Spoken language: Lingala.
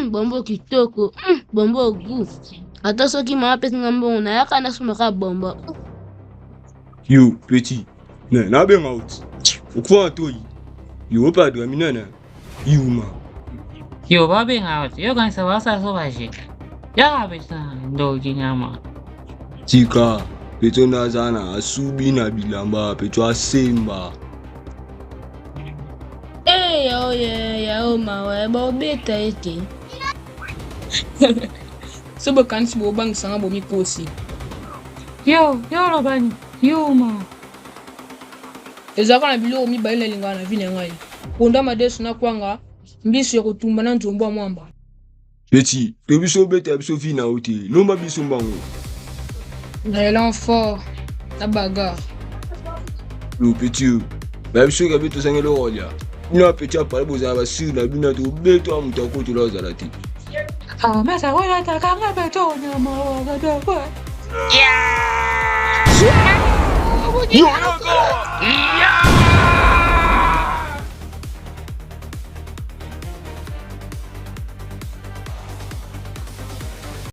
Bombo kitoko. Bombo gu. Ata soki mama pesi ngambo na yaka na sumaka bombo. Yo, petit. Na ben out. Ukwa toi. Yo pas de minana. Yuma. Yo ba ben out. Yo kan sa wasa so ba shi. Ya bisa ndo jinyama. Tika. Peto na zana asubi na bilamba peto asemba. Yo mawe ba beta eke. Sobo kansi bo bang sanga bo mikosi. Yo lo bani. Yuma. Ezaka na bilo mi baile lingana na vile ngai. Ponda madesu na kwanga mbiso ya kutumba na nzombo wa mwamba. Petit, to biso beta biso fina oti. Lomba biso mbango. Na elan fort na bagarre. Yo petit. Ba biso ka beto sangelo rolia. Ina petit apale boza ba sur na bina to beto amutako to la zalati. Ah, masa wala takanga beto nyama wa gado. Yo,